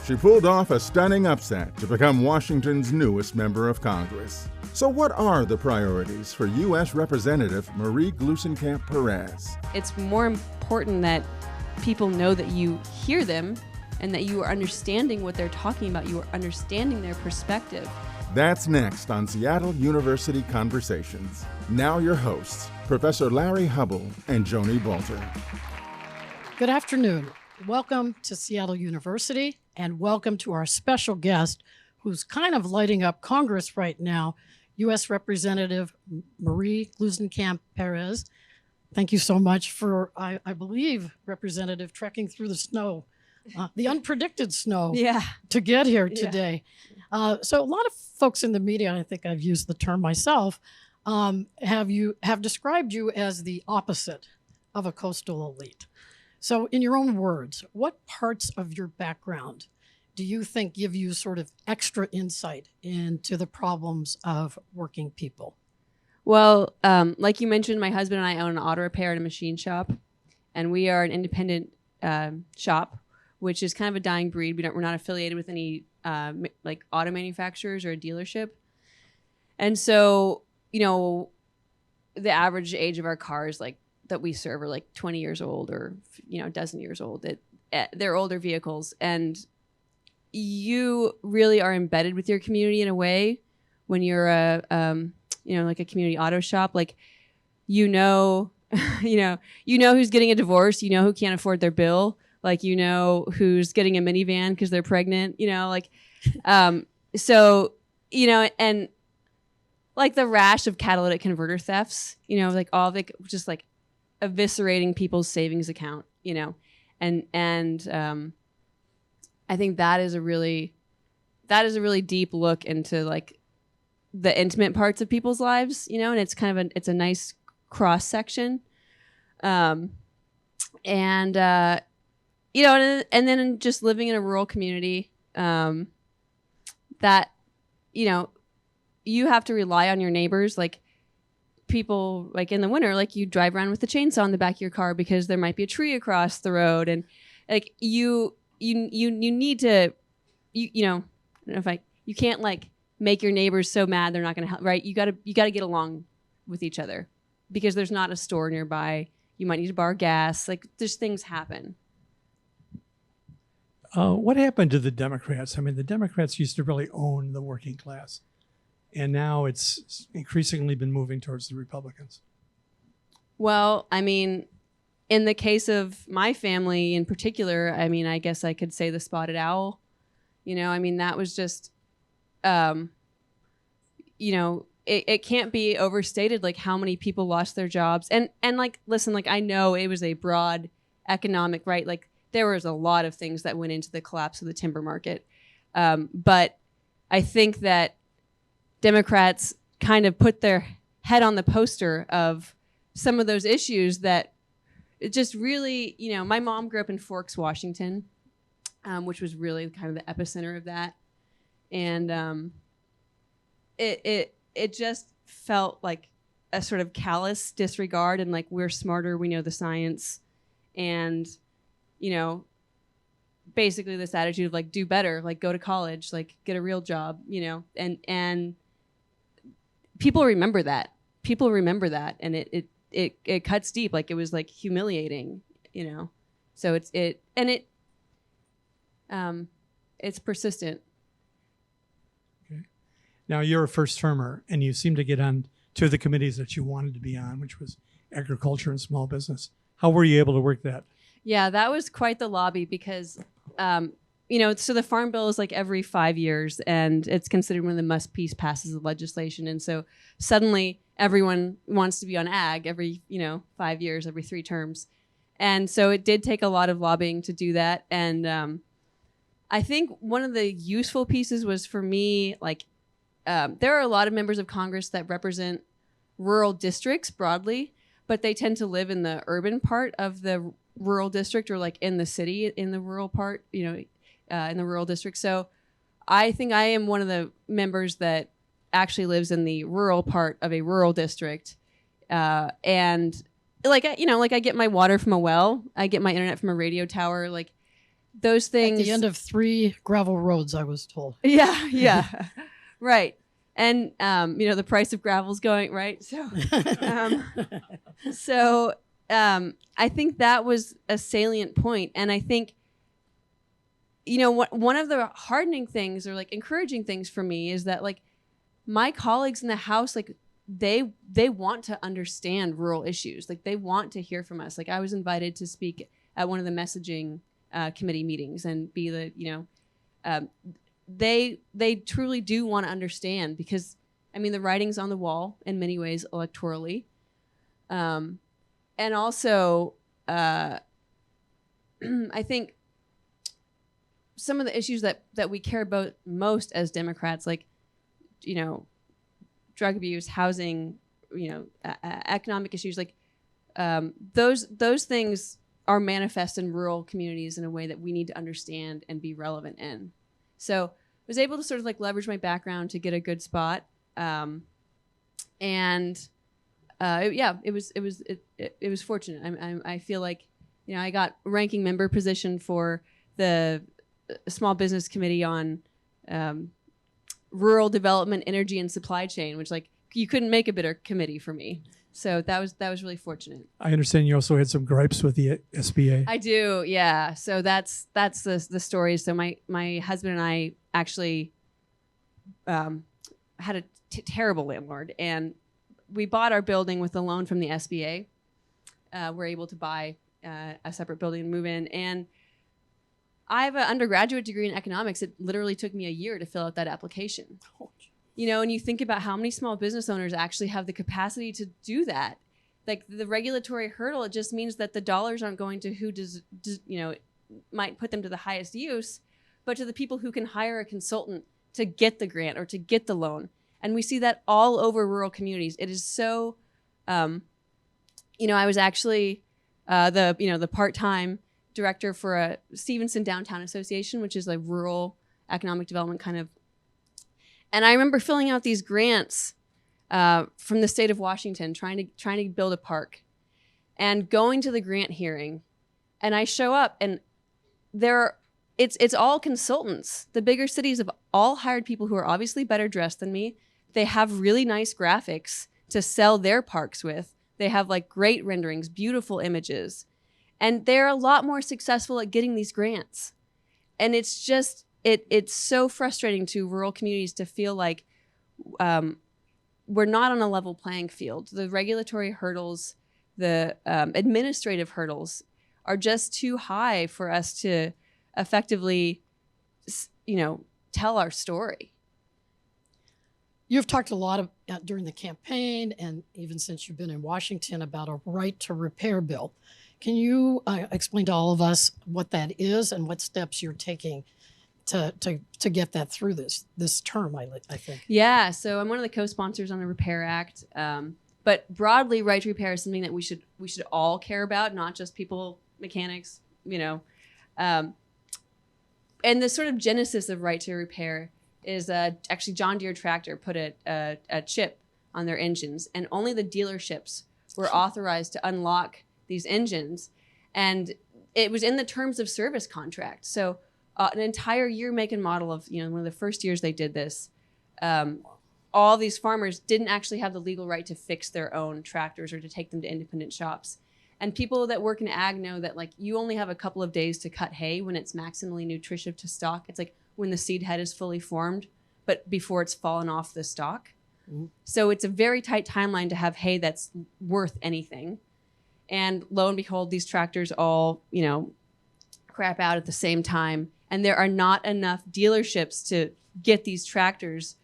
she pulled off a stunning upset to become Washington's newest member of Congress. So what are the priorities for U.S. Representative Marie Gluesenkamp Perez? It's more important that people know that you hear them and that you are understanding what they're talking about. You are understanding their perspective. That's next on Seattle University Conversations. Now your hosts, Professor Larry Hubbell and Joni Balter. Good afternoon. Welcome to Seattle University, and welcome to our special guest who's kind of lighting up Congress right now, U.S. Representative Marie Gluesenkamp Perez. Thank you so much for, I believe, Representative, trekking through the snow, the unpredicted snow, to get here today. So a lot of folks in the media, and I think I've used the term myself, have described you as the opposite of a coastal elite. So in your own words, what parts of your background do you think give you sort of extra insight into the problems of working people? Well, like you mentioned, my husband and I own an auto repair and a machine shop, and we are an independent shop, which is kind of a dying breed. We're not affiliated with any like auto manufacturers or a dealership. And so, you know, the average age of our cars that we serve are like 20 years old or, you know, a dozen years old. They're older vehicles, and you really are embedded with your community in a way when you're like a community auto shop. Like, you know who's getting a divorce, you know who can't afford their bill, like, you know who's getting a minivan because they're pregnant, you know, like, so, you know, and like the rash of catalytic converter thefts, you know, like all the just like eviscerating people's savings account, you know, and I think that is a really deep look into like the intimate parts of people's lives, you know, and it's kind of it's a nice cross section, and you know, and then just living in a rural community, that, you know, you have to rely on your neighbors. Like, people, like in the winter, like you drive around with a chainsaw in the back of your car because there might be a tree across the road, and like you need to, you know, I don't know if you can't like make your neighbors so mad they're not going to help, right? You got to get along with each other because there's not a store nearby. You might need to borrow gas. Like, there's things happen. What happened to the Democrats? I mean, the Democrats used to really own the working class, and now it's increasingly been moving towards the Republicans. Well, I mean, in the case of my family in particular, I mean, I guess I could say the spotted owl. You know, I mean, that was just, you know, it can't be overstated, like, how many people lost their jobs. And like, listen, like, I know it was a broad economic, right? Like, there was a lot of things that went into the collapse of the timber market. But I think that Democrats kind of put their head on the poster of some of those issues that it just really, you know, my mom grew up in Forks, Washington, which was really kind of the epicenter of that. And it just felt like a sort of callous disregard, and like, we're smarter, we know the science, and, you know, basically this attitude of like, do better, like go to college, like get a real job, you know, and people remember that, and it cuts deep. Like, it was like humiliating, you know, so it's persistent. Okay. Now, you're a first termer, and you seem to get on to the committees that you wanted to be on, which was agriculture and small business. How were you able to work that? Yeah, that was quite the lobby because, you know, so the Farm Bill is like every 5 years, and it's considered one of the must pieces of legislation. And so suddenly everyone wants to be on ag every, you know, 5 years, every 3 terms. And so it did take a lot of lobbying to do that. And I think one of the useful pieces was, for me, like, there are a lot of members of Congress that represent rural districts broadly, but they tend to live in the urban part of the rural district, or like in the city in the rural part, you know, in the rural district. So I think I am one of the members that actually lives in the rural part of a rural district. And like, you know, like I get my water from a well, I get my internet from a radio tower. Like, those things. At the end of 3 gravel roads, I was told. Yeah, yeah, right. And the price of gravel's going right. So, I think that was a salient point, and I think, one of the hardening things or like encouraging things for me is that like my colleagues in the House, like they want to understand rural issues. Like they want to hear from us. Like I was invited to speak at one of the messaging committee meetings and be the, they truly do want to understand because I mean, the writing's on the wall in many ways electorally. And also, I think some of the issues that we care about most as Democrats, like, drug abuse, housing, economic issues, like those things are manifest in rural communities in a way that we need to understand and be relevant in. So I was able to sort of like leverage my background to get a good spot. It was fortunate. I feel like, I got ranking member position for the small business committee on rural development, energy, and supply chain, which like you couldn't make a better committee for me. So that was really fortunate. I understand you also had some gripes with the SBA. I do, yeah. So that's the story. So my husband and I actually had a terrible landlord, and we bought our building with a loan from the SBA. We're able to buy a separate building and move in, and I have an undergraduate degree in economics. It literally took me a year to fill out that application. And you think about how many small business owners actually have the capacity to do that. Like the regulatory hurdle, it just means that the dollars aren't going to who might put them to the highest use, but to the people who can hire a consultant to get the grant or to get the loan. And we see that all over rural communities. It is so, I was actually the part-time director for a Stevenson Downtown Association, which is like rural economic development kind of. And I remember filling out these grants from the state of Washington, trying to build a park, and going to the grant hearing, and I show up, and it's all consultants. The bigger cities have all hired people who are obviously better dressed than me. They have really nice graphics to sell their parks with. They have like great renderings, beautiful images. And they're a lot more successful at getting these grants. And it's just, it's so frustrating to rural communities to feel like we're not on a level playing field. The regulatory hurdles, the administrative hurdles are just too high for us to effectively, tell our story. You've talked a lot during the campaign and even since you've been in Washington about a right to repair bill. Can you explain to all of us what that is and what steps you're taking to get that through this term, I think? Yeah, so I'm one of the co-sponsors on the Repair Act. But broadly, right to repair is something that we should all care about, not just people, mechanics, And the sort of genesis of right to repair is actually John Deere Tractor put a chip on their engines, and only the dealerships were authorized to unlock these engines, and it was in the terms of service contract. So an entire year make and model of one of the first years they did this, all these farmers didn't actually have the legal right to fix their own tractors or to take them to independent shops. And people that work in ag know that like you only have a couple of days to cut hay when it's maximally nutritive to stock. It's like when the seed head is fully formed, but before it's fallen off the stalk. Mm-hmm. So it's a very tight timeline to have hay that's worth anything. And lo and behold, these tractors all, crap out at the same time. And there are not enough dealerships to get these tractors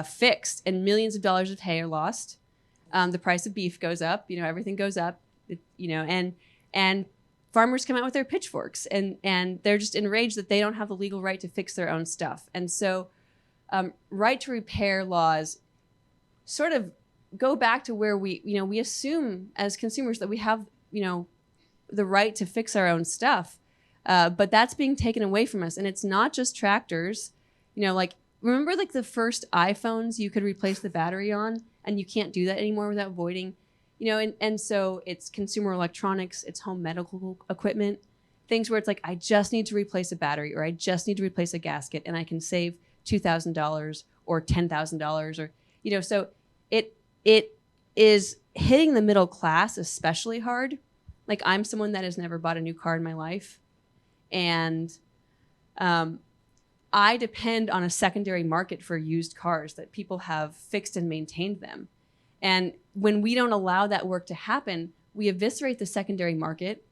fixed, and millions of dollars of hay are lost. The price of beef goes up, everything goes up, and farmers come out with their pitchforks and they're just enraged that they don't have the legal right to fix their own stuff. And so right to repair laws sort of go back to where we assume as consumers that we have, the right to fix our own stuff. But that's being taken away from us. And it's not just tractors, remember like the first iPhones you could replace the battery on, and you can't do that anymore without voiding, and so it's consumer electronics, it's home medical equipment. things where it's like, I just need to replace a battery, or I just need to replace a gasket, and I can save $2,000 or $10,000, or, you know, so it is hitting the middle class especially hard. Like, I'm someone that has never bought a new car in my life, and I depend on a secondary market for used cars, that people have fixed and maintained them. And when we don't allow that work to happen, we eviscerate the secondary market.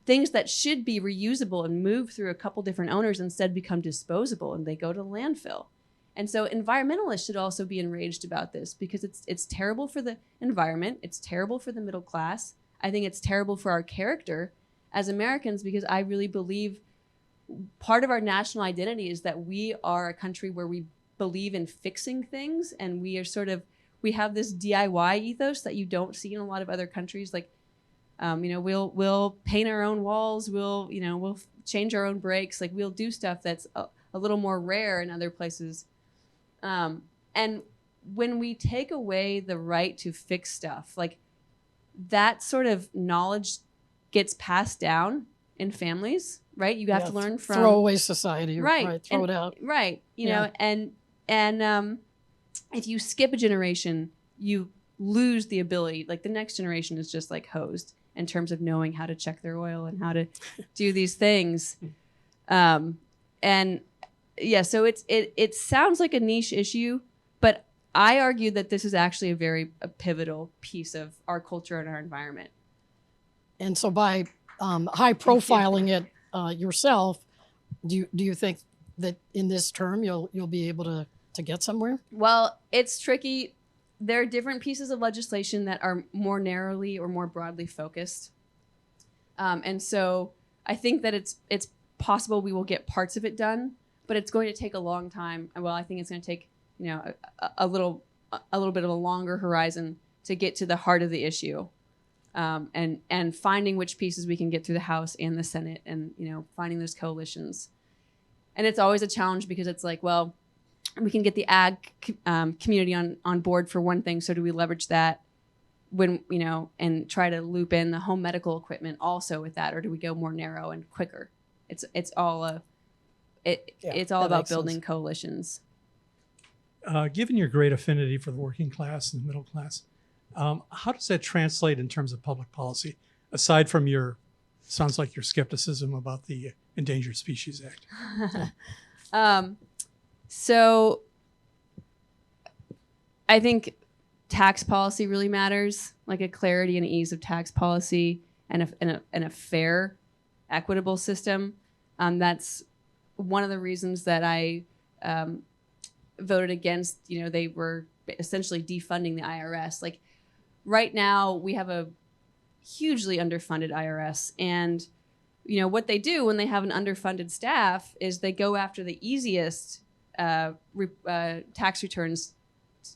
Things that should be reusable and move through a couple different owners instead become disposable, and they go to landfill. And so environmentalists should also be enraged about this, because it's terrible for the environment. It's terrible for the middle class. I think it's terrible for our character as Americans, because I really believe part of our national identity is that we are a country where we believe in fixing things, and we have this DIY ethos that you don't see in a lot of other countries. Like, we'll paint our own walls. We'll change our own brakes. Like, we'll do stuff that's a little more rare in other places. And when we take away the right to fix stuff, like, that sort of knowledge gets passed down in families, right? You have to learn from throwaway society, right? Throw it out, right? You know, and if you skip a generation, you lose the ability. Like, the next generation is just like hosed in terms of knowing how to check their oil and how to do these things. And yeah, so it sounds like a niche issue, but I argue that this is actually a pivotal piece of our culture and our environment. And so by high profiling it yourself, do you think that in this term you'll be able to get somewhere? Well, it's tricky. There are different pieces of legislation that are more narrowly or more broadly focused. And so I think that it's possible we will get parts of it done, but it's going to take a long time. Well, I think it's going to take, a little bit of a longer horizon to get to the heart of the issue. And finding which pieces we can get through the House and the Senate, and, finding those coalitions. And it's always a challenge, because it's like, well, we can get the ag community on board for one thing. So do we leverage that when, and try to loop in the home medical equipment also with that, or do we go more narrow and quicker? It's all about building coalitions. Given your great affinity for the working class and the middle class, how does that translate in terms of public policy, aside from sounds like your skepticism about the Endangered Species Act? So I think tax policy really matters, like a clarity and ease of tax policy and a fair, equitable system. That's one of the reasons that I voted against, they were essentially defunding the IRS. Like, right now we have a hugely underfunded IRS, and what they do when they have an underfunded staff is they go after the easiest tax returns.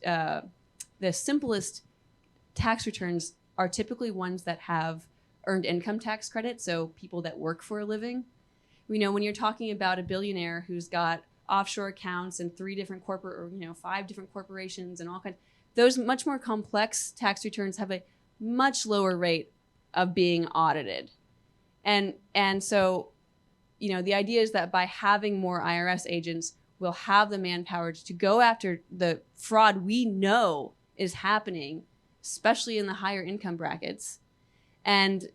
The simplest tax returns are typically ones that have earned income tax credit, so people that work for a living. When you're talking about a billionaire who's got offshore accounts and 5 different corporations and all kinds, those much more complex tax returns have a much lower rate of being audited. And so, the idea is that by having more IRS agents, we'll have the manpower to go after the fraud we know is happening, especially in the higher income brackets. And,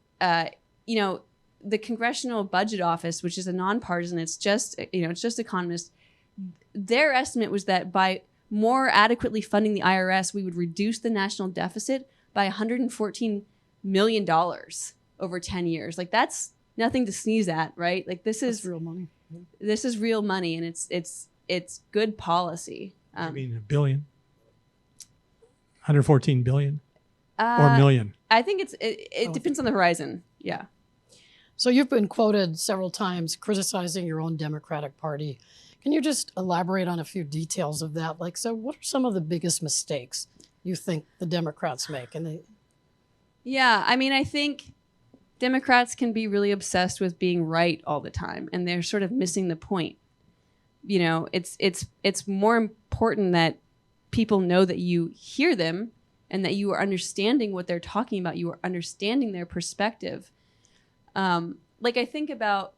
the Congressional Budget Office, which is a nonpartisan, it's just economists, their estimate was that by more adequately funding the IRS, we would reduce the national deficit by $114 million over 10 years. Like, that's nothing to sneeze at, right? Like, this is real money. This is real money, and it's good policy. I mean, a billion, 114 billion, or million. I think it depends on the horizon. Yeah. So you've been quoted several times criticizing your own Democratic Party. Can you just elaborate on a few details of that? Like, so what are some of the biggest mistakes you think the Democrats make? Yeah, I think Democrats can be really obsessed with being right all the time, and they're sort of missing the point. It's more important that people know that you hear them and that you are understanding what they're talking about. You are understanding their perspective. like I think about,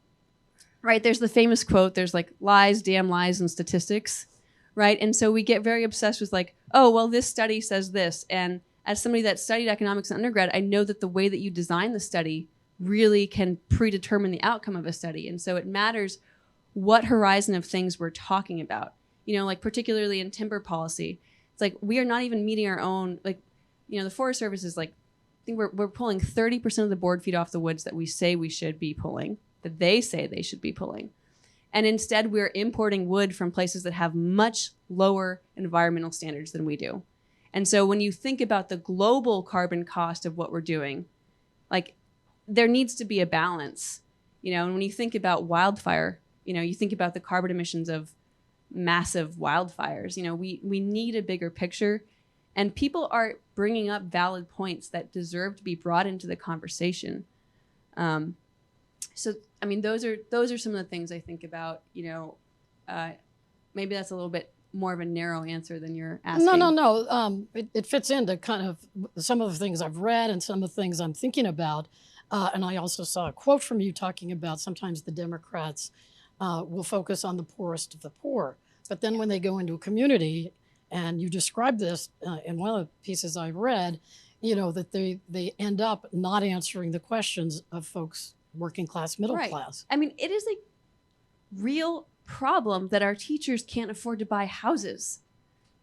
right, there's the famous quote, there's like lies, damn lies, and statistics, right? And so we get very obsessed with like, oh, well, this study says this. And as somebody that studied economics in undergrad, I know that the way that you design the study really can predetermine the outcome of a study. And so it matters what horizon of things we're talking about. You know, like particularly in timber policy, it's like we are not even meeting our own, like, you know, the Forest Service is like, I think we're pulling 30% of the board feet off the woods that we say we should be pulling, that they say they should be pulling. And instead we're importing wood from places that have much lower environmental standards than we do. And so when you think about the global carbon cost of what we're doing, like there needs to be a balance, you know, and when you think about wildfire, you know, you think about the carbon emissions of massive wildfires, you know, we need a bigger picture, and people are bringing up valid points that deserve to be brought into the conversation. So, I mean, those are some of the things I think about, you know, maybe that's a little bit more of a narrow answer than you're asking. No. It fits into kind of some of the things I've read and some of the things I'm thinking about. And I also saw a quote from you talking about sometimes the Democrats will focus on the poorest of the poor. But then when they go into a community, and you described this in one of the pieces I read, you know, that they end up not answering the questions of folks working class, middle class. I mean, it is a real problem that our teachers can't afford to buy houses.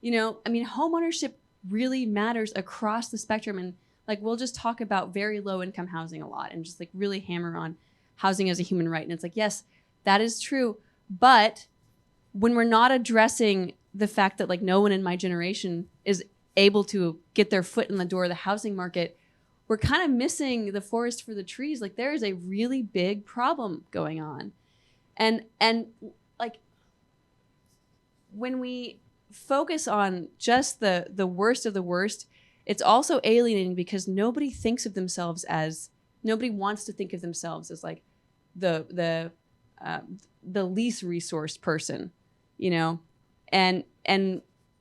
You know, I mean, home ownership really matters across the spectrum. And like, we'll just talk about very low income housing a lot and just like really hammer on housing as a human right. And it's like, yes, that is true. But when we're not addressing the fact that like no one in my generation is able to get their foot in the door of the housing market, we're kind of missing the forest for the trees. Like there is a really big problem going on. And like when we focus on just the worst of the worst, it's also alienating because nobody wants to think of themselves as like the least resourced person, you know? And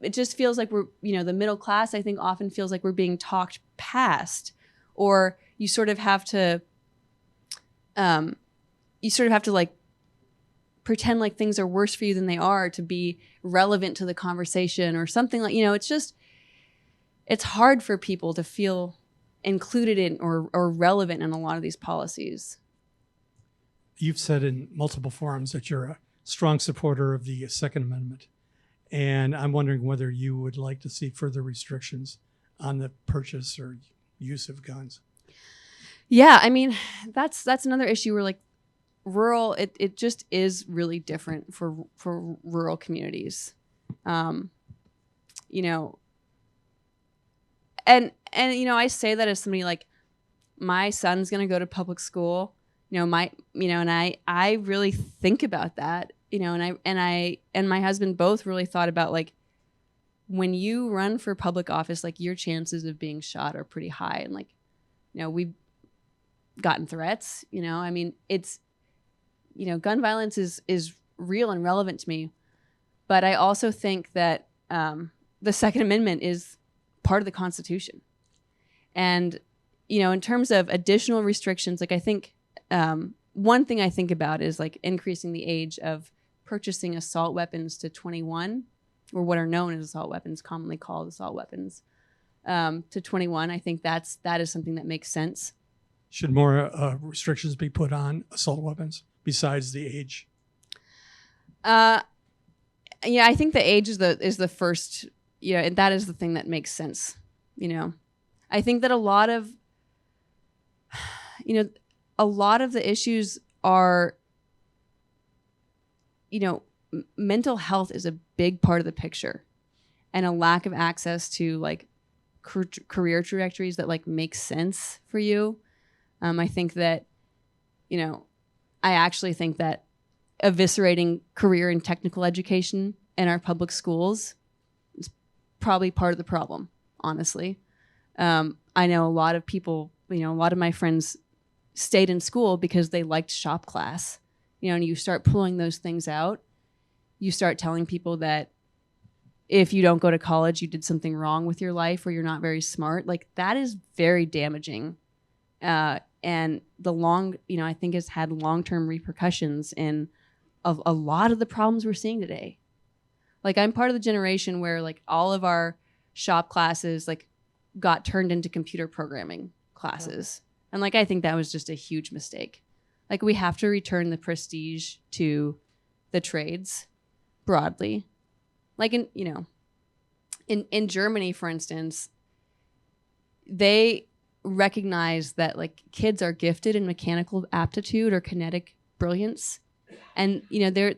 it just feels like we're, you know, the middle class, I think often feels like we're being talked past, or you sort of have to like pretend like things are worse for you than they are to be relevant to the conversation or something like, you know, it's hard for people to feel included in or relevant in a lot of these policies. You've said in multiple forums that you're a strong supporter of the Second Amendment. And I'm wondering whether you would like to see further restrictions on the purchase or use of guns. Yeah, I mean, that's another issue where like rural, it just is really different for rural communities. You know, and you know, I say that as somebody like my son's going to go to public school, you know, and I really think about that. You know, and I and my husband both really thought about like when you run for public office, like your chances of being shot are pretty high. And like, you know, we've gotten threats, you know, I mean, it's, you know, gun violence is real and relevant to me. But I also think that the Second Amendment is part of the Constitution. And, you know, in terms of additional restrictions, like I think one thing I think about is like increasing the age of purchasing assault weapons to 21, or what are known as assault weapons, commonly called assault weapons, to 21. I think that is something that makes sense. Should more restrictions be put on assault weapons besides the age? Yeah, I think the age is the first. Yeah, and that is the thing that makes sense. You know, I think that a lot of the issues are, you know, mental health is a big part of the picture, and a lack of access to like career trajectories that like make sense for you. I think that, you know, I actually think that eviscerating career and technical education in our public schools is probably part of the problem, honestly. I know a lot of people, you know, a lot of my friends stayed in school because they liked shop class, you know, and you start pulling those things out. You start telling people that if you don't go to college, you did something wrong with your life or you're not very smart. Like that is very damaging. and I think it's had long-term repercussions in a lot of the problems we're seeing today. Like, I'm part of the generation where like all of our shop classes like got turned into computer programming classes. And like, I think that was just a huge mistake. Like, we have to return the prestige to the trades broadly. Like in Germany, for instance, they recognize that like kids are gifted in mechanical aptitude or kinetic brilliance. And, they're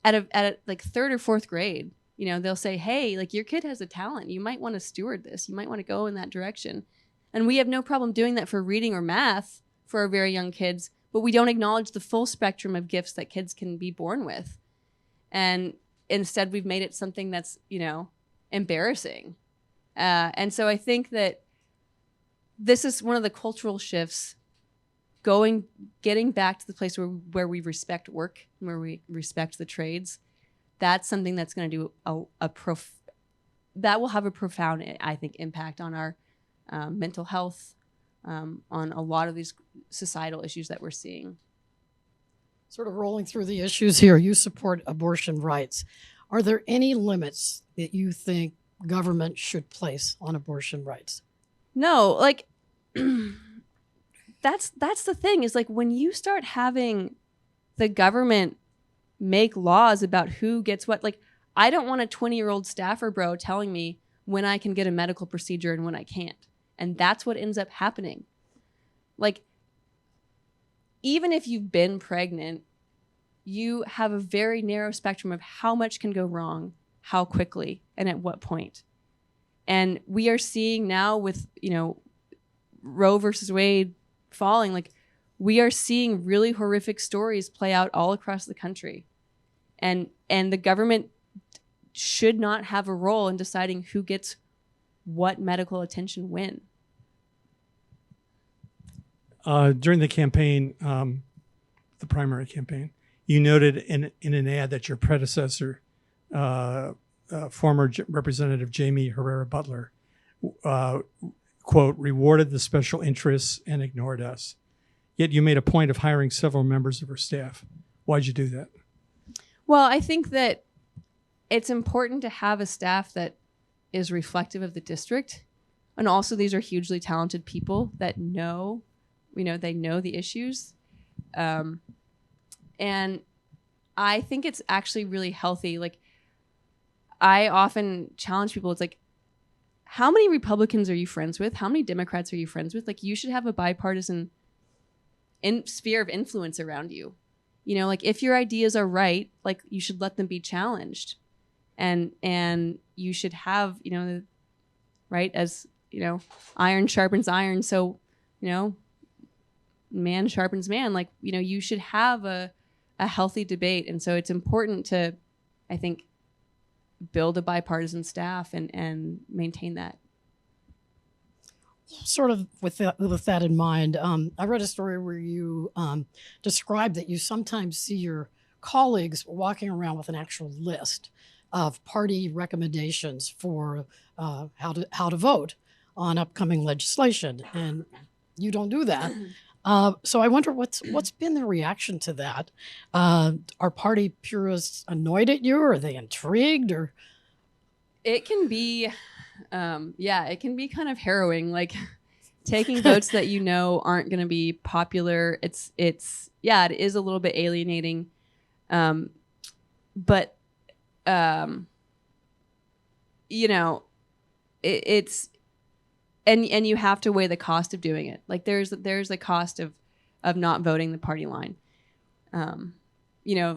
at a like third or fourth grade, they'll say, hey, like, your kid has a talent. You might want to steward this. You might want to go in that direction. And we have no problem doing that for reading or math for our very young kids, but we don't acknowledge the full spectrum of gifts that kids can be born with. And instead, we've made it something that's, embarrassing. And so I think that this is one of the cultural shifts, getting back to the place where we respect work, where we respect the trades. That's something that's going to do that will have a profound, I think, impact on our mental health, on a lot of these societal issues that we're seeing. Sort of rolling through the issues here, you support abortion rights. Are there any limits that you think government should place on abortion rights? No, like that's the thing, is like, when you start having the government make laws about who gets what, like, I don't want a 20-year-old staffer bro telling me when I can get a medical procedure and when I can't. And that's what ends up happening. Like, even if you've been pregnant, you have a very narrow spectrum of how much can go wrong, how quickly, and at what point. And we are seeing now with, Roe versus Wade falling, like, we are seeing really horrific stories play out all across the country. And the government should not have a role in deciding who gets what medical attention when. During the campaign, the primary campaign, you noted in an ad that your predecessor, former Representative Jaime Herrera Beutler, quote, rewarded the special interests and ignored us. Yet you made a point of hiring several members of her staff. Why'd you do that? Well, I think that it's important to have a staff that is reflective of the district. And also, these are hugely talented people that know, they know the issues. And I think it's actually really healthy. Like, I often challenge people. It's like, how many Republicans are you friends with? How many Democrats are you friends with? Like, you should have a bipartisan sphere of influence around you. Like, if your ideas are right, like, you should let them be challenged. And you should have, right, as, iron sharpens iron. So, man sharpens man. Like, you should have a healthy debate. And so it's important to, I think, build a bipartisan staff and maintain that. Sort of with that in mind, I read a story where you described that you sometimes see your colleagues walking around with an actual list of party recommendations for how to vote on upcoming legislation, and you don't do that. So I wonder what's been the reaction to that. Are party purists annoyed at you? Or are they intrigued? Or it can be, it can be kind of harrowing. Like, taking votes that aren't going to be popular. It is a little bit alienating, but it's. And you have to weigh the cost of doing it. Like, there's a cost of not voting the party line. But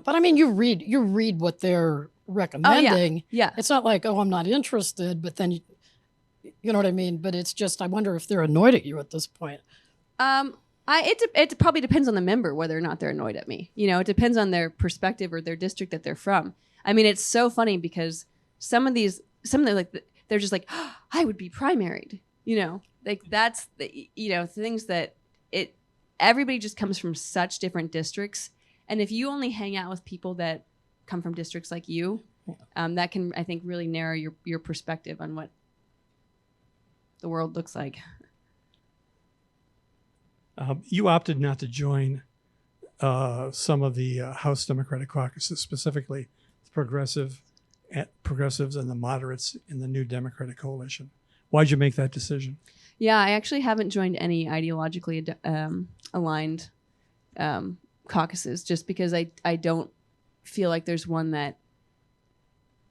I mean, you read what they're recommending. Oh, yeah. It's not like, oh, I'm not interested, but then you know what I mean? But it's just, I wonder if they're annoyed at you at this point. It probably depends on the member whether or not they're annoyed at me. It depends on their perspective or their district that they're from. I mean, it's so funny because some of them, like, they're just like, oh, I would be primaried. Like, that's the, things that everybody just comes from such different districts. And if you only hang out with people that come from districts like you, that can, I think, really narrow your perspective on what the world looks like. You opted not to join some of the House Democratic caucuses, specifically the progressives and the moderates in the new Democratic coalition. Why'd you make that decision? Yeah, I actually haven't joined any ideologically aligned caucuses, just because I don't feel like there's one that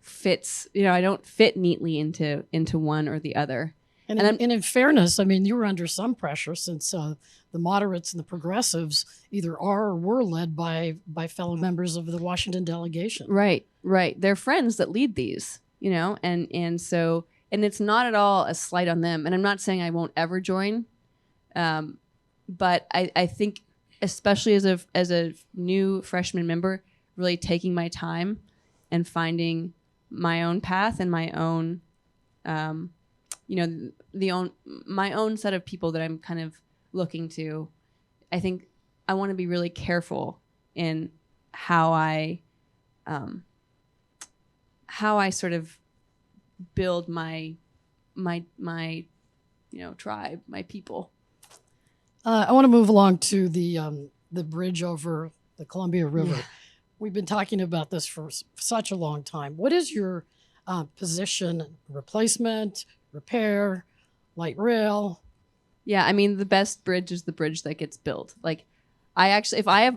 fits. I don't fit neatly into one or the other. And in fairness, I mean, you were under some pressure since the moderates and the progressives either are or were led by fellow members of the Washington delegation. Right. They're friends that lead these, and so, and it's not at all a slight on them. And I'm not saying I won't ever join, but I think, especially as a new freshman member, really taking my time and finding my own path and my own my own set of people that I'm kind of looking to. I think I want to be really careful in how I sort of build my tribe, my people. I want to move along to the bridge over the Columbia River. Yeah. We've been talking about this for such a long time. What is your position? Replacement, repair, light rail? Yeah, I mean, the best bridge is the bridge that gets built. Like, I actually, if I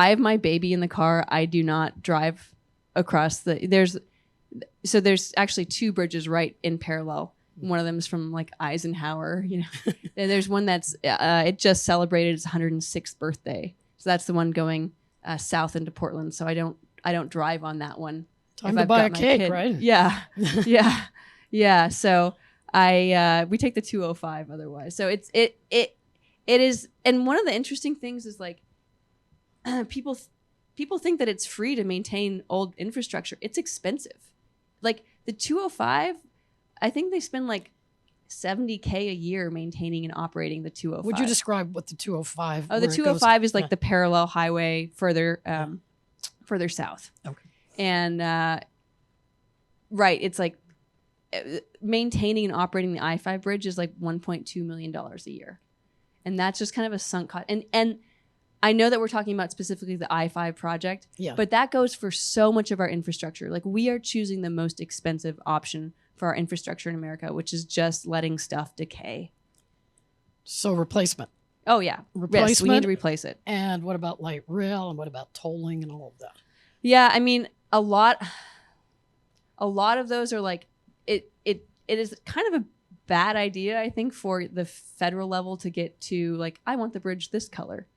have my baby in the car, I do not drive across there's actually two bridges right in parallel. One of them is from like Eisenhower, and there's one that's it just celebrated its 106th birthday. So that's the one going south into Portland. So I don't drive on that one. Time to buy a cake, right? Yeah. Yeah. So we take the 205 otherwise. So it is. And one of the interesting things is like people think that it's free to maintain old infrastructure. It's expensive. Like the 205, I think they spend like $70K a year maintaining and operating the 205. Would you describe what the 205? Oh, the 205 is like the parallel highway further south. Okay. And right, it's like maintaining and operating the I-5 bridge is like $1.2 million a year, and that's just kind of a sunk cost. And I know that we're talking about specifically the I-5 project, but that goes for so much of our infrastructure. Like, we are choosing the most expensive option for our infrastructure in America, which is just letting stuff decay. So replacement. Oh yeah, replacement. Yes, we need to replace it. And what about light rail? And what about tolling and all of that? Yeah, I mean, a lot of those are like it is kind of a bad idea, I think, for the federal level to get to like, I want the bridge this color.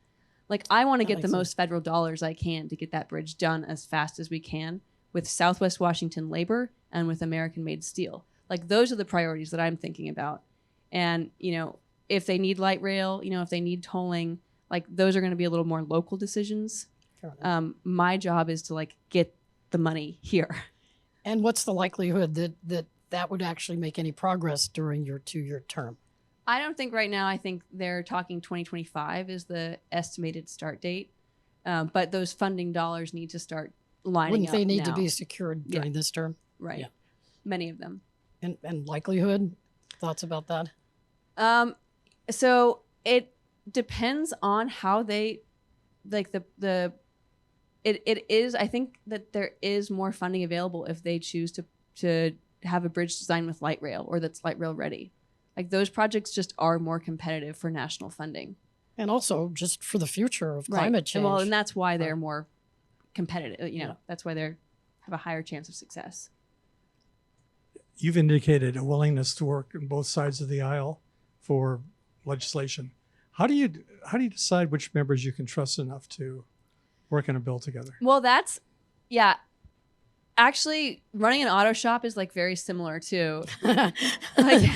Like, I want to get the most federal dollars I can to get that bridge done as fast as we can with Southwest Washington labor and with American-made steel. Like, those are the priorities that I'm thinking about. And, if they need light rail, if they need tolling, like, those are going to be a little more local decisions. My job is to like get the money here. And what's the likelihood that would actually make any progress during your 2-year term? I don't think right now. I think they're talking 2025 is the estimated start date. But those funding dollars need to start lining Wouldn't up they need now. to be secured during this term? Right. Yeah. Many of them. And likelihood? Thoughts about that? So it depends on how they, like it is, I think that there is more funding available if they choose to have a bridge designed with light rail or that's light rail ready. Like, those projects just are more competitive for national funding. And also just for the future of climate change. And that's why they're more competitive. That's why they have a higher chance of success. You've indicated a willingness to work on both sides of the aisle for legislation. How do you decide which members you can trust enough to work on a bill together? Well, actually, running an auto shop is like very similar to like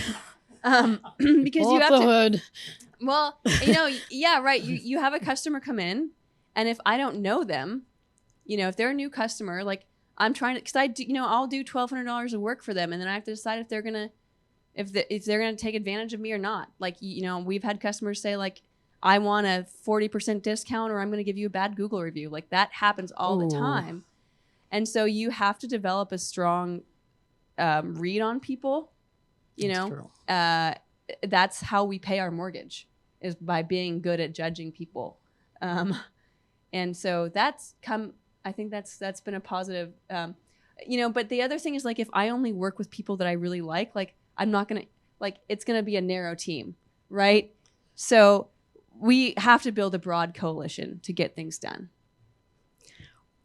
because you have to hood. Well, yeah, right. You have a customer come in, and if I don't know them, if they're a new customer, like, I'm trying to, because I'll do $1,200 of work for them, and then I have to decide if they're gonna take advantage of me or not. Like, we've had customers say like, I want a 40% discount, or I'm gonna give you a bad Google review. Like, that happens all the time, and so you have to develop a strong read on people. That's how we pay our mortgage. is by being good at judging people. And so I think that's been a positive, but the other thing is like, if I only work with people that I really like I'm not going to, it's going to be a narrow team, right? So we have to build a broad coalition to get things done.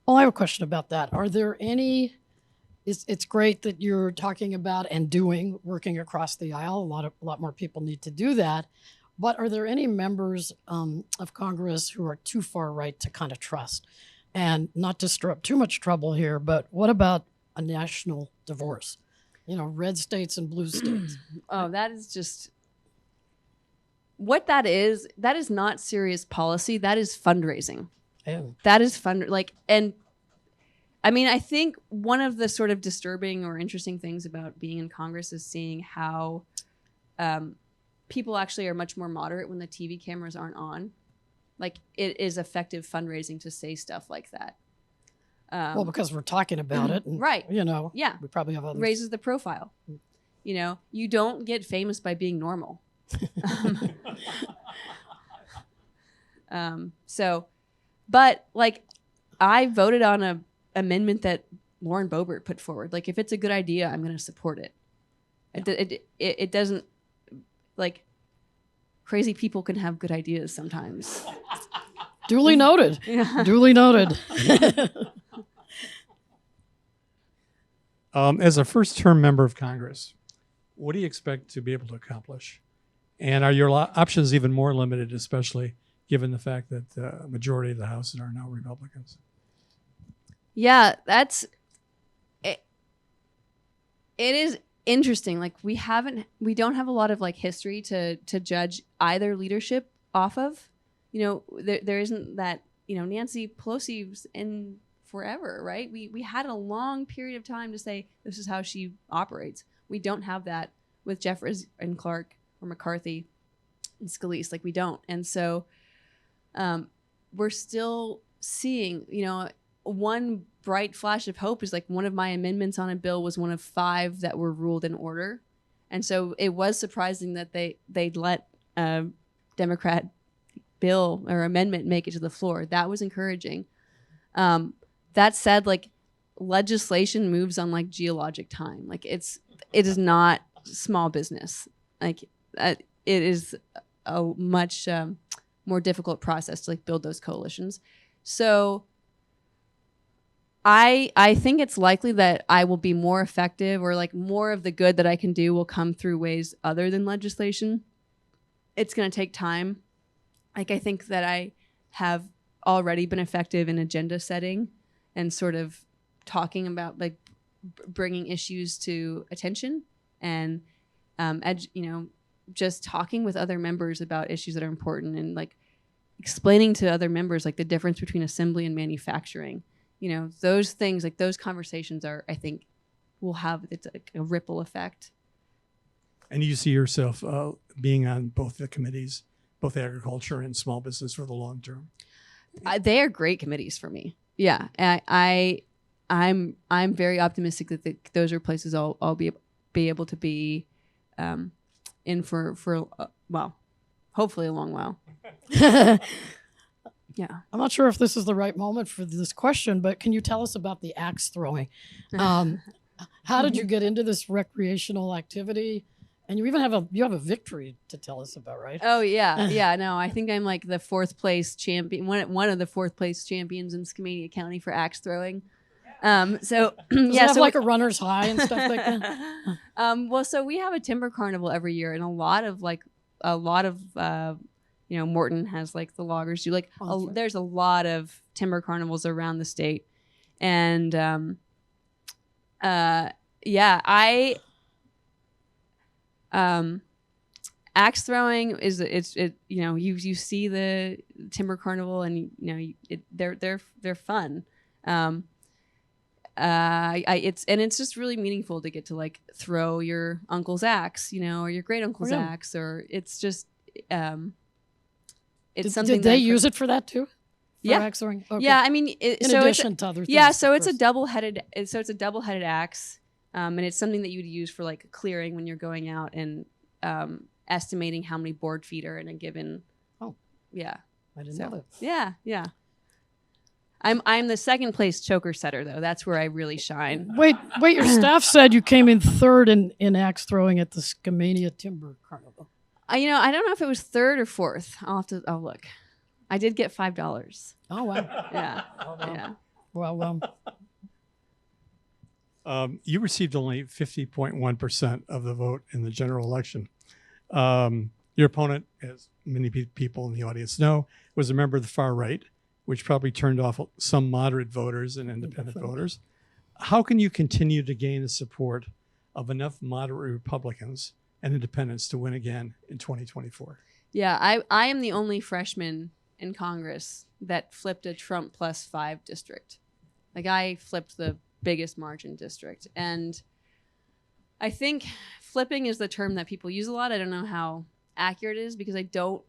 Well, I have a question about that. Are there any, it's great that you're talking about and working across the aisle. A lot more people need to do that. But are there any members of Congress who are too far right to kind of trust? And not to stir up too much trouble here, but what about a national divorce? Red states and blue states. Oh, that is just what that is. That is not serious policy. That is fundraising. Oh. That is and I mean, I think one of the sort of disturbing or interesting things about being in Congress is seeing how people actually are much more moderate when the TV cameras aren't on. It is effective fundraising to say stuff like that. Well, because we're talking about it. And, right. Yeah. We probably have others. Raises the profile. You don't get famous by being normal. But I voted on a amendment that Lauren Boebert put forward. If it's a good idea, I'm going to support it. Yeah. It doesn't crazy people can have good ideas sometimes. Duly noted. Yeah. Duly noted. As a first-term member of Congress, what do you expect to be able to accomplish? And are your options even more limited, especially given the fact that the majority of the House are now Republicans? Yeah, that's it. It is interesting. We don't have a lot of history to judge either leadership off of. There isn't that. Nancy Pelosi's in forever, right? We had a long period of time to say this is how she operates. We don't have that with Jeffries and Clark or McCarthy and Scalise. We don't, and so we're still seeing. One bright flash of hope is one of my amendments on a bill was one of 5 that were ruled in order. And so it was surprising that they'd let a Democrat bill or amendment make it to the floor. That was encouraging. That said, legislation moves on geologic time. it is not small business. It is a much more difficult process to build those coalitions. So I think it's likely that I will be more effective or more of the good that I can do will come through ways other than legislation. It's going to take time. I think that I have already been effective in agenda setting and sort of talking about bringing issues to attention and just talking with other members about issues that are important and explaining to other members the difference between assembly and manufacturing. Those things, those conversations are, I think, will have a ripple effect. And you see yourself being on both the committees, both agriculture and small business for the long term? They are great committees for me. Yeah, I'm very optimistic that those are places I'll be able to be in for hopefully a long while. Yeah. I'm not sure if this is the right moment for this question, but can you tell us about the axe throwing? How did you get into this recreational activity? And you even have a victory to tell us about, right? Oh yeah, yeah. No, I think I'm the 4th place champion, one of the 4th place champions in Skamania County for axe throwing. So Does it have a runner's high and stuff like that? Well, so we have a timber carnival every year, and a lot of Morton has the loggers do there's a lot of timber carnivals around the state, and axe throwing is you see the timber carnival and they're fun. It's just really meaningful to get to throw your uncle's axe, or your great uncle's axe, or it's just it's something. Did they use it for that too? Yeah. Axe throwing? Okay. Yeah, I mean, in addition to other things. Yeah, so it's a double-headed. So it's a double-headed axe, and it's something that you'd use for clearing when you're going out and estimating how many board feet are in a given Yeah. I didn't know that. Yeah, yeah. I'm the second place choker setter though. That's where I really shine. Wait, your staff said you came in third in axe throwing at the Skamania Timber Carnival. I don't know if it was third or fourth. I'll look. I did get $5. Oh, wow. Yeah. Oh, wow. Yeah. Well, You received only 50.1% of the vote in the general election. Your opponent, as many people in the audience know, was a member of the far right, which probably turned off some moderate voters and independent voters. How can you continue to gain the support of enough moderate Republicans and independents to win again in 2024? Yeah, I am the only freshman in Congress that flipped a Trump +5 district. Like I flipped the biggest margin district. And I think flipping is the term that people use a lot. I don't know how accurate it is because I don't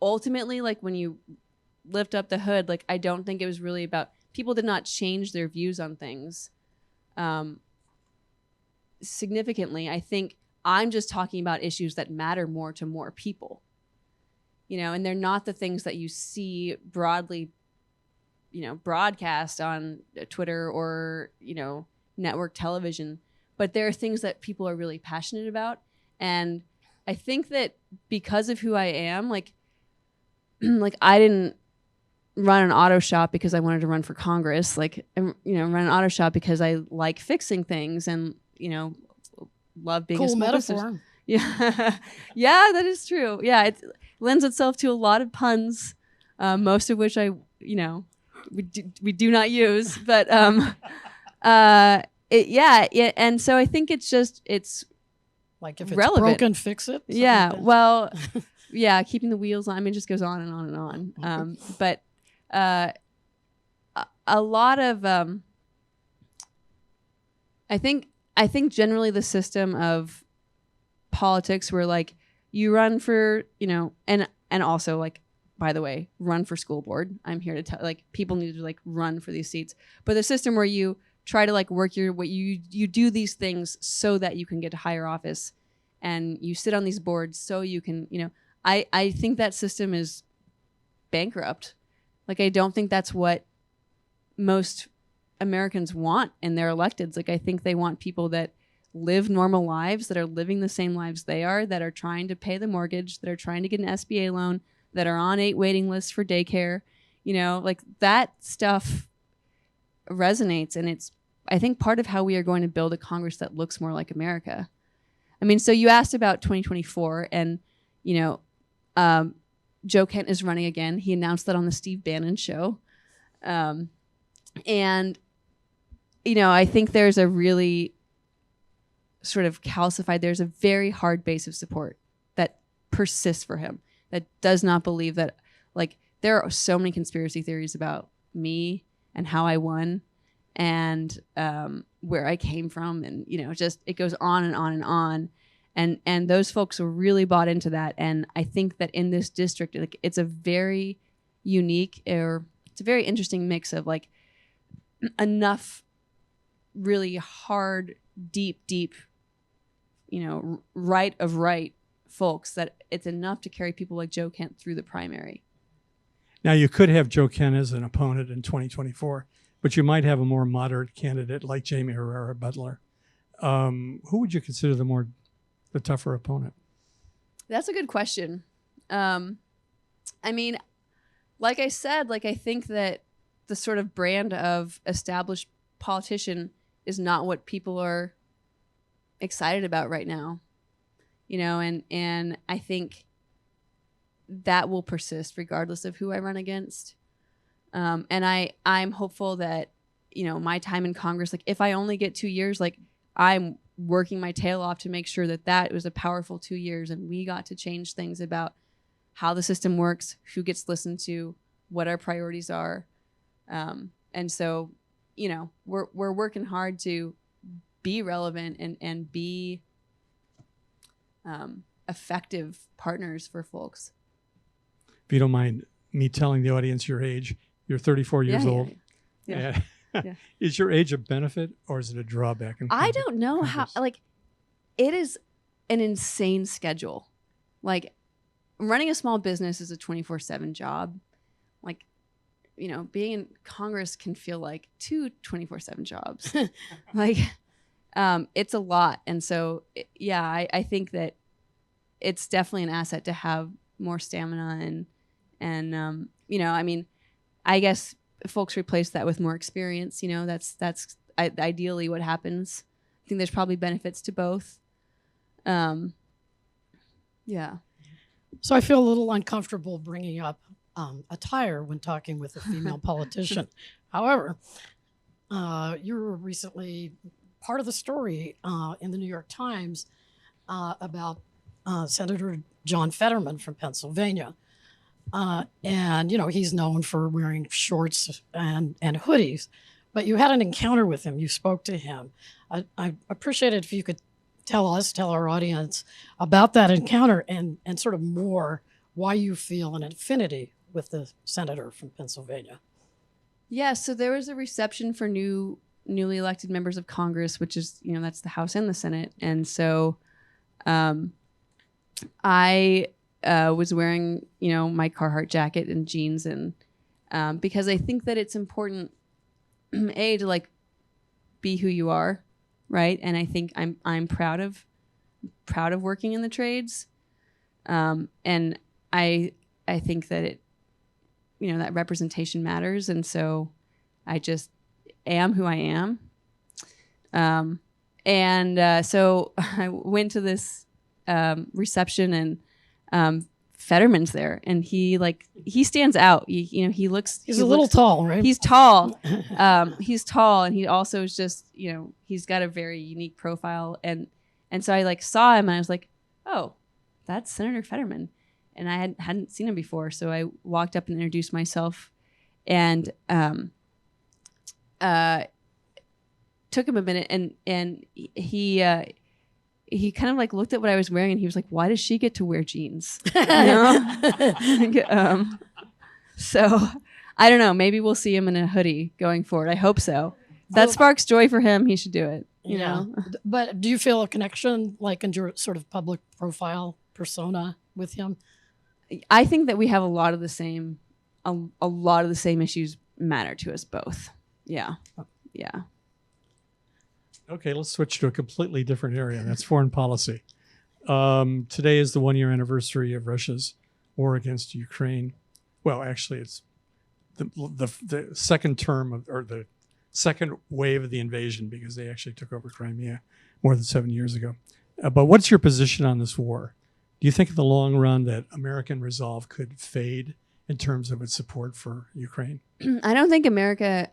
ultimately, like when you lift up the hood, like I don't think it was really about, people did not change their views on things significantly. I think I'm just talking about issues that matter more to more people, you know, and they're not the things that you see broadly, you know, broadcast on Twitter or, you know, network television, but there are things that people are really passionate about. And I think that because of who I am, like I didn't run an auto shop because I wanted to run for Congress, like, you know, run an auto shop because I like fixing things and, you know, love being a small business. metaphor. Yeah. Yeah, that is true. Yeah. It lends itself to a lot of puns, most of which we do not use, but, and so I think it's Like if it's relevant. broken, fix it. Something Yeah. like that. Well, yeah, keeping the wheels on. I mean, it just goes on and on and on. But a lot of, I think generally the system of politics where like you run for, you know, and also like, by the way, run for school board. I'm here to tell, like, people need to like run for these seats. But the system where you try to like work you do these things so that you can get to higher office, and you sit on these boards so you can, you know, I think that system is bankrupt. Like, I don't think that's what most Americans want in their electeds. Like, I think they want people that live normal lives, that are living the same lives they are, that are trying to pay the mortgage, that are trying to get an SBA loan, that are on 8 waiting lists for daycare. You know, like that stuff resonates. And it's, I think, part of how we are going to build a Congress that looks more like America. I mean, so you asked about 2024, and, you know, Joe Kent is running again. He announced that on the Steve Bannon show. And, you know, I think there's a really sort of calcified, there's a very hard base of support that persists for him, that does not believe that, like, there are so many conspiracy theories about me and how I won and where I came from. And, you know, just, it goes on and on and on. And those folks are really bought into that. And I think that in this district, like, it's a very unique, or it's a very interesting mix of like enough really hard, deep, you know, right folks that it's enough to carry people like Joe Kent through the primary. Now, you could have Joe Kent as an opponent in 2024, but you might have a more moderate candidate like Jaime Herrera Beutler. Who would you consider the tougher opponent? That's a good question. I mean, like I said, like, I think that the sort of brand of established politician is not what people are excited about right now, you know, and I think that will persist regardless of who I run against. And I'm hopeful that, you know, my time in Congress, like, if I only get 2 years, like, I'm working my tail off to make sure that was a powerful 2 years, and we got to change things about how the system works, who gets listened to, what our priorities are. And so, you know, we're working hard to be relevant and be effective partners for folks. If you don't mind me telling the audience your age, you're 34 years old. Yeah. Yeah. Is your age a benefit or is it a drawback? I don't know how, like, it is an insane schedule. Like, running a small business is a 24/7 job. Like, being in Congress can feel like two 24/7 jobs. Like, it's a lot. And so, I think that it's definitely an asset to have more stamina and I guess folks replace that with more experience. That's ideally what happens. I think there's probably benefits to both. Yeah. So I feel a little uncomfortable bringing up attire when talking with a female politician. However, you were recently part of the story in the New York Times about Senator John Fetterman from Pennsylvania. And, he's known for wearing shorts and hoodies. But you had an encounter with him. You spoke to him. I appreciate it if you could tell our audience about that encounter and sort of more why you feel an affinity with the senator from Pennsylvania. Yeah, so there was a reception for newly elected members of Congress, which is, that's the House and the Senate. And so I was wearing, my Carhartt jacket and jeans, and because I think that it's important, to like be who you are, right? And I think I'm proud of working in the trades, and I think that it, that representation matters, and so I just am who I am. So I went to this reception, and Fetterman's there, and he stands out. He looks. He's a little tall, right? He's tall. He's tall, and he also is just, he's got a very unique profile, and so I saw him, and I was like, oh, that's Senator Fetterman, and I hadn't seen him before, so I walked up and introduced myself, and took him a minute, and he kind of looked at what I was wearing, and he was like, why does she get to wear jeans? So I don't know, maybe we'll see him in a hoodie going forward. I hope so. If that sparks joy for him, he should do it, you know? But do you feel a connection, in your sort of public profile persona with him? I think that we have a lot of the same issues matter to us both. Yeah. Okay, let's switch to a completely different area. That's foreign policy. Today is the 1-year anniversary of Russia's war against Ukraine. Well, actually, it's the second term or the second wave of the invasion, because they actually took over Crimea more than 7 years ago. But what's your position on this war? Do you think in the long run that American resolve could fade in terms of its support for Ukraine? I don't think America,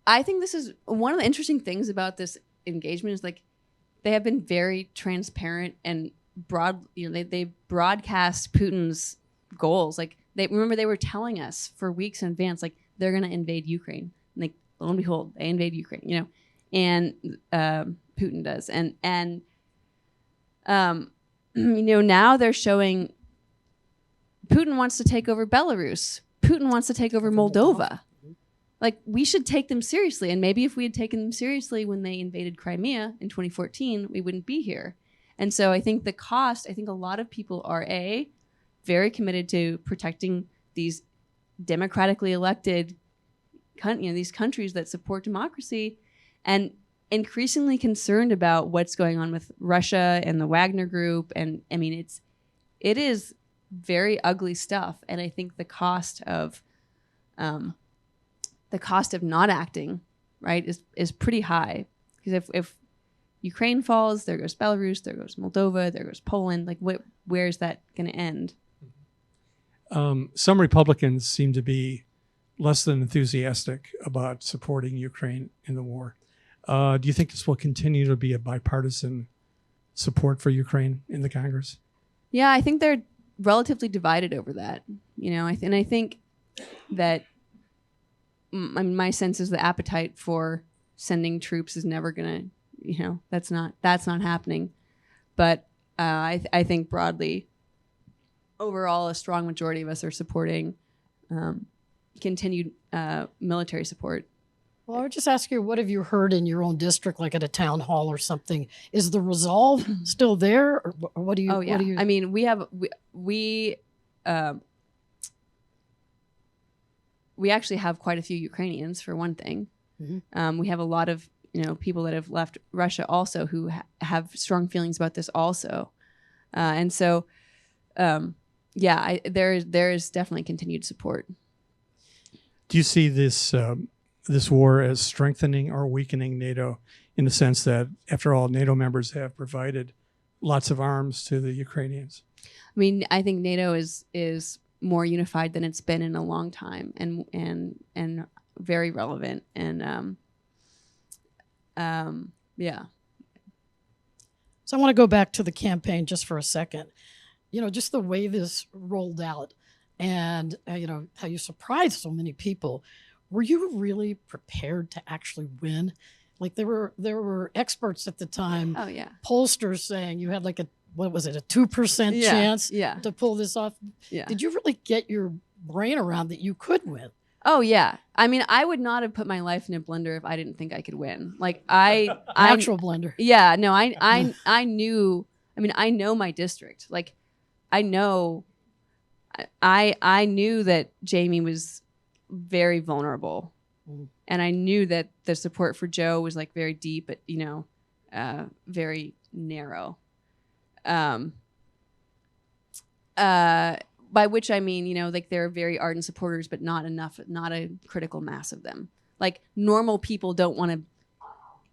I think this is one of the interesting things about this engagement is they have been very transparent and broad. They broadcast Putin's goals. They were telling us for weeks in advance, they're going to invade Ukraine. And lo and behold, they invade Ukraine. And Putin does. And now they're showing Putin wants to take over Belarus. Putin wants to take over Moldova. We should take them seriously. And maybe if we had taken them seriously when they invaded Crimea in 2014, we wouldn't be here. And so I think a lot of people are very committed to protecting these democratically elected, these countries that support democracy, and increasingly concerned about what's going on with Russia and the Wagner Group. And it is very ugly stuff. And I think the cost of not acting, right, is pretty high. Because if Ukraine falls, there goes Belarus, there goes Moldova, there goes Poland. Where's that going to end? Some Republicans seem to be less than enthusiastic about supporting Ukraine in the war. Do you think this will continue to be a bipartisan support for Ukraine in the Congress? Yeah, I think they're relatively divided over that. And I think that my sense is the appetite for sending troops is never going to, that's not happening. But I think broadly, overall, a strong majority of us are supporting continued military support. Well, I would just ask you, what have you heard in your own district, like at a town hall or something? Is the resolve still there, or what do you? Oh yeah. What do you? I mean, we actually have quite a few Ukrainians, for one thing. Mhm. We have a lot of people that have left Russia also who have strong feelings about this also, and so there is definitely continued support. Do you see this this war as strengthening or weakening NATO, in the sense that, after all, NATO members have provided lots of arms to the Ukrainians? I mean, I think NATO is more unified than it's been in a long time, and very relevant, and yeah. So I want to go back to the campaign just for a second. Just the way this rolled out, and how you surprised so many people. Were you really prepared to actually win? Like there were experts at the time, Oh yeah. pollsters saying you had like a 2% Yeah, chance yeah. to pull this off. Yeah. Did you really get your brain around that you could win? Oh yeah. I mean, I would not have put my life in a blender if I didn't think I could win. Like I Actual blender. Yeah, no, I knew. I mean, I know my district. Like, I know. I knew that Jaime was very vulnerable, and I knew that the support for Joe was like very deep, but very narrow. By which I mean, like they're very ardent supporters, but not enough, not a critical mass of them. Like normal people don't want to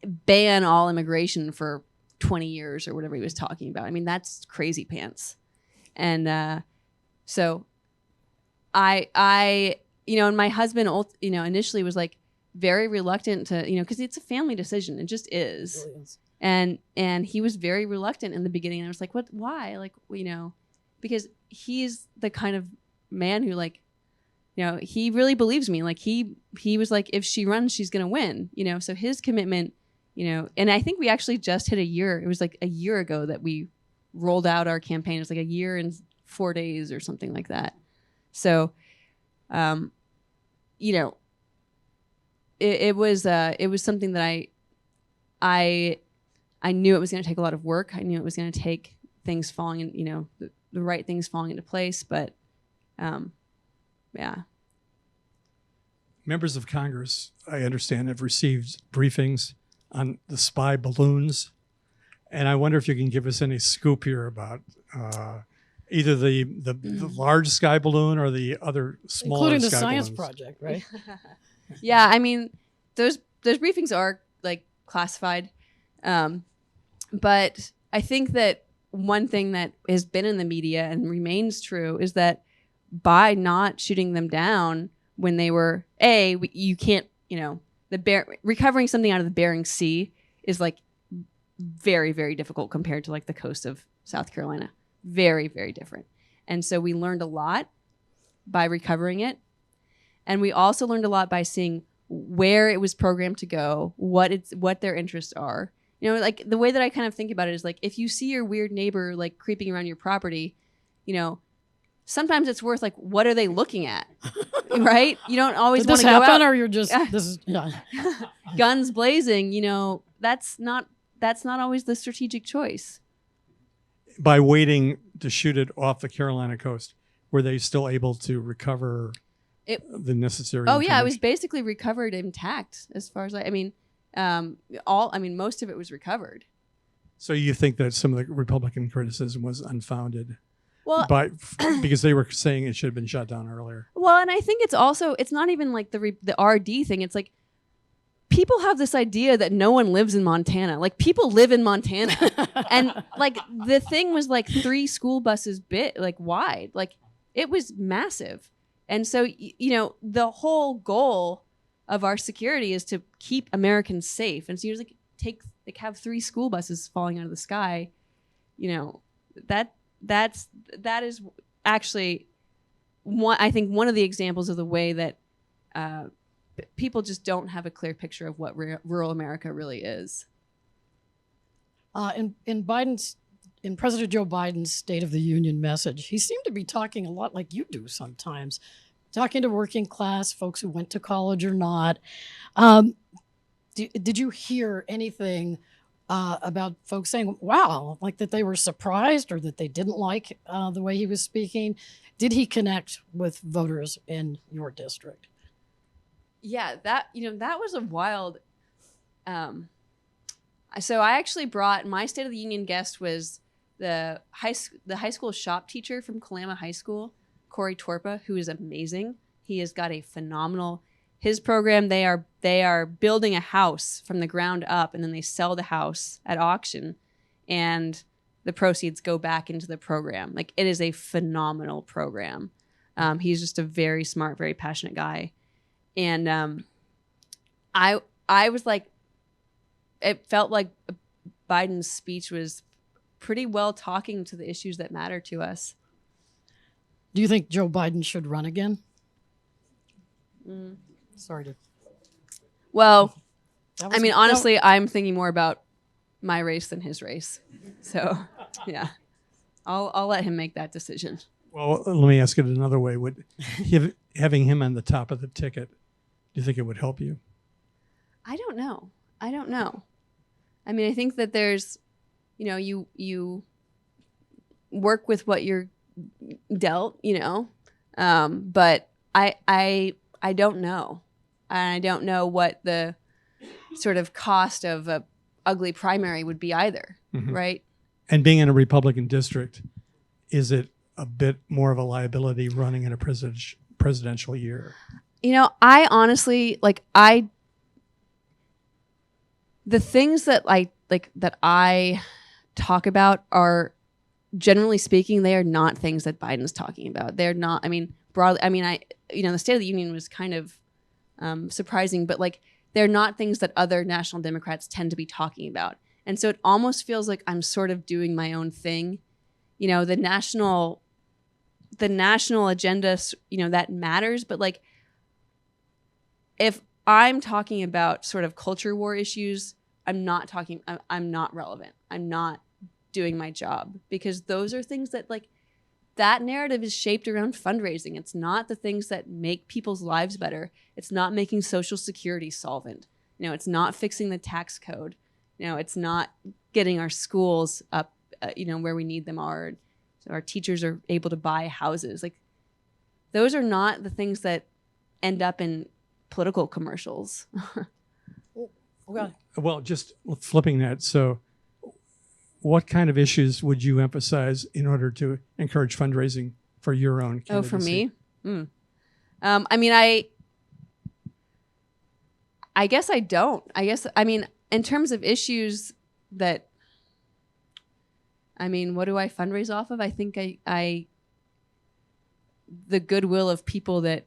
ban all immigration for 20 years or whatever he was talking about. I mean, that's crazy pants. And so I and my husband, initially was like very reluctant to, because it's a family decision. It just is. And he was very reluctant in the beginning. And I was like, what, why? Like, because he's the kind of man who he really believes me. Like he was like, if she runs, she's going to win, so his commitment, and I think we actually just hit a year. It was like a year ago that we rolled out our campaign. It was like a year and 4 days or something like that. So, it was something that I knew it was going to take a lot of work. I knew it was going to take things falling in, the right things falling into place. But, yeah. Members of Congress, I understand, have received briefings on the spy balloons. And I wonder if you can give us any scoop here about either the large sky balloon or the other smaller including the sky science balloons. project, right? Yeah, I mean, those briefings are like classified. But I think that one thing that has been in the media and remains true is that by not shooting them down when they were you can't, recovering something out of the Bering Sea is like very, very difficult compared to like the coast of South Carolina. Very, very different. And so we learned a lot by recovering it. And we also learned a lot by seeing where it was programmed to go, what their interests are. Like the way that I kind of think about it is like, if you see your weird neighbor like creeping around your property, sometimes it's worth like, what are they looking at? Right? You don't always want to go out. Or you're just this is guns blazing. That's not always the strategic choice. By waiting to shoot it off the Carolina coast, were they still able to recover the necessary? Oh yeah, it was basically recovered intact as far as most of it was recovered. So you think that some of the Republican criticism was unfounded? Well, because they were saying it should have been shot down earlier. Well, and I think it's not even like the RD thing. It's like people have this idea that no one lives in Montana. Like people live in Montana, and like the thing was like 3 school buses wide. Like it was massive, and so the whole goal of our security is to keep Americans safe, and so you just have 3 school buses falling out of the sky. That is actually I think one of the examples of the way that people just don't have a clear picture of what rural America really is. In President Joe Biden's State of the Union message, he seemed to be talking a lot like you do sometimes. talking to working class folks who went to college or not. Did you hear anything about folks saying, wow, like that they were surprised or that they didn't like the way he was speaking? Did he connect with voters in your district? Yeah, that was a wild. So I actually brought my State of the Union guest was the high school shop teacher from Kalama High School, Corey Torpa, who is amazing. He has got a phenomenal. His program, they are building a house from the ground up, and then they sell the house at auction, and the proceeds go back into the program. Like, it is a phenomenal program. He's just a very smart, very passionate guy. And I was like, it felt like Biden's speech was pretty well talking to the issues that matter to us. Do you think Joe Biden should run again? Sorry to. Well, I mean, honestly, I'm thinking more about my race than his race. So, yeah, I'll let him make that decision. Well, let me ask it another way. Would having him on the top of the ticket, do you think it would help you? I don't know. I mean, I think that there's, you work with what you're dealt, but I don't know. And I don't know what the sort of cost of a ugly primary would be either, right? And being in a Republican district, is it a bit more of a liability running in a presidential year? I honestly, the things that I talk about are, generally speaking, they are not things that Biden's talking about. They're not, broadly, the State of the Union was kind of surprising, but they're not things that other national Democrats tend to be talking about. And so it almost feels like I'm sort of doing my own thing. The national agenda, that matters. But if I'm talking about sort of culture war issues, I'm not relevant. I'm not doing my job, because those are things that that narrative is shaped around fundraising. It's not the things that make people's lives better. It's not making Social Security solvent. It's not fixing the tax code. It's not getting our schools up, where we need them are. So our teachers are able to buy houses. Those are not the things that end up in political commercials. Well, just flipping that. So what kind of issues would you emphasize in order to encourage fundraising for your own candidacy? Oh, for me? I guess I don't. In terms of issues that, what do I fundraise off of? I think the goodwill of people that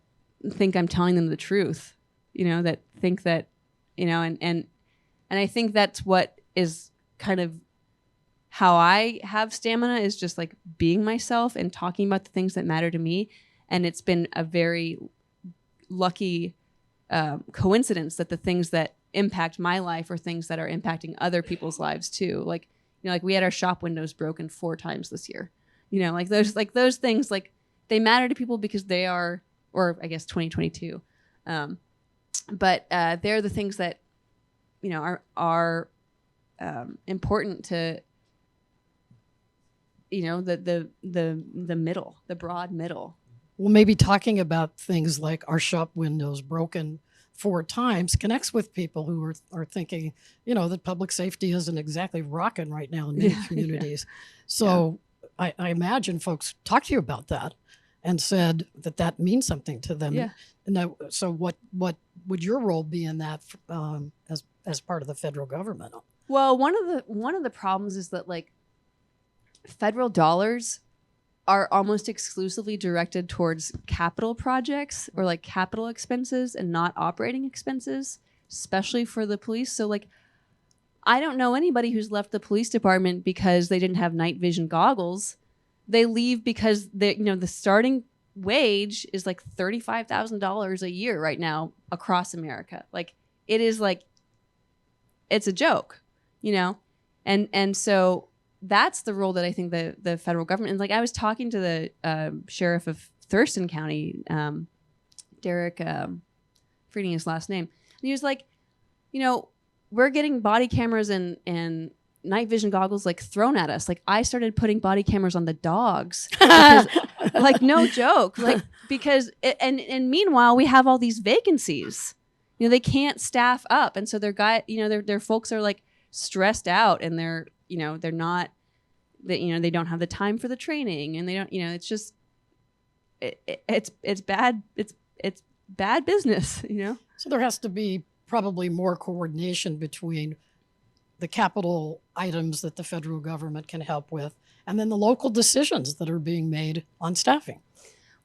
think I'm telling them the truth, that think that, and I think that's what is kind of how I have stamina, is just being myself and talking about the things that matter to me. And it's been a very lucky coincidence that the things that impact my life are things that are impacting other people's lives too. We had our shop windows broken 4 times this year. Those things, they matter to people because they are, or I guess 2022. But they're the things that, are important to, the middle, the broad middle. Well, maybe talking about things like our shop windows broken 4 times connects with people who are thinking, that public safety isn't exactly rocking right now in many communities. So I imagine folks talked to you about that and said that means something to them. Yeah. And so what would your role be in that as part of the federal government? Well, one of the problems is that federal dollars are almost exclusively directed towards capital projects or capital expenses and not operating expenses, especially for the police. So I don't know anybody who's left the police department because they didn't have night vision goggles. They leave because the starting wage is $35,000 a year right now across America. It is it's a joke, and so that's the role that I think the federal government, and I was talking to the sheriff of Thurston County Derek, forgetting his last name. And he was like, you know, we're getting body cameras and night vision goggles like thrown at us. Like I started putting body cameras on the dogs, because, like no joke, like because and meanwhile we have all these vacancies. You know, they can't staff up, and so their folks are like stressed out, and they're not that they don't have the time for the training, and they don't it's just it's bad business. So there has to be probably more coordination between the capital items that the federal government can help with, and then the local decisions that are being made on staffing.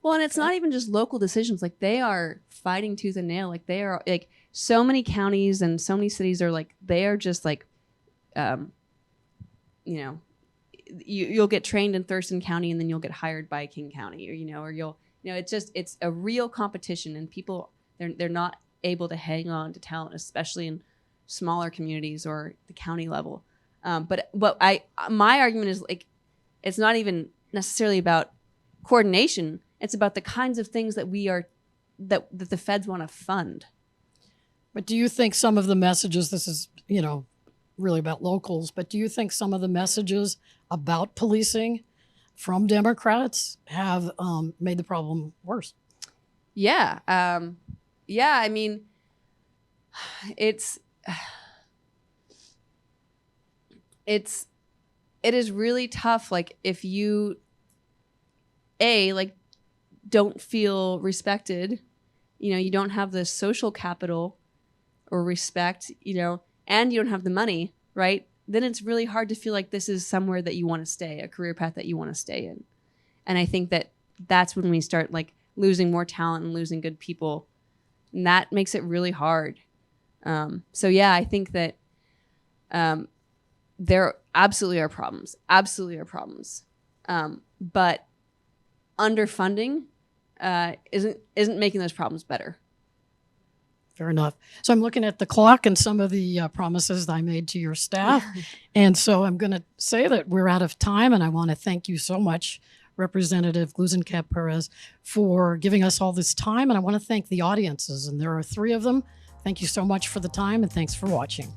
Well, and it's not even just local decisions. Like they are fighting tooth and nail. Like they are like so many counties and so many cities are like, they are just like, you'll get trained in Thurston County and then you'll get hired by King County, or it's a real competition, and people, they're not able to hang on to talent, especially in smaller communities or the county level. But my argument is like, it's not even necessarily about coordination. It's about the kinds of things that that the feds want to fund. But do you think some of the messages, this is, really about locals, but do you think some of the messages about policing from Democrats have made the problem worse? Yeah. I mean, it is really tough. Like if you, don't feel respected, you don't have the social capital or respect, and you don't have the money, right? Then it's really hard to feel like this is somewhere that you want to stay, a career path that you want to stay in. And I think that's when we start like losing more talent and losing good people. And that makes it really hard. So yeah, I think that there absolutely are problems. But underfunding isn't making those problems better. Fair enough. So I'm looking at the clock and some of the promises I made to your staff. And so I'm going to say that we're out of time, and I want to thank you so much, Representative Gluesenkamp Perez, for giving us all this time. And I want to thank the audiences, and there are 3 of them. Thank you so much for the time, and thanks for watching.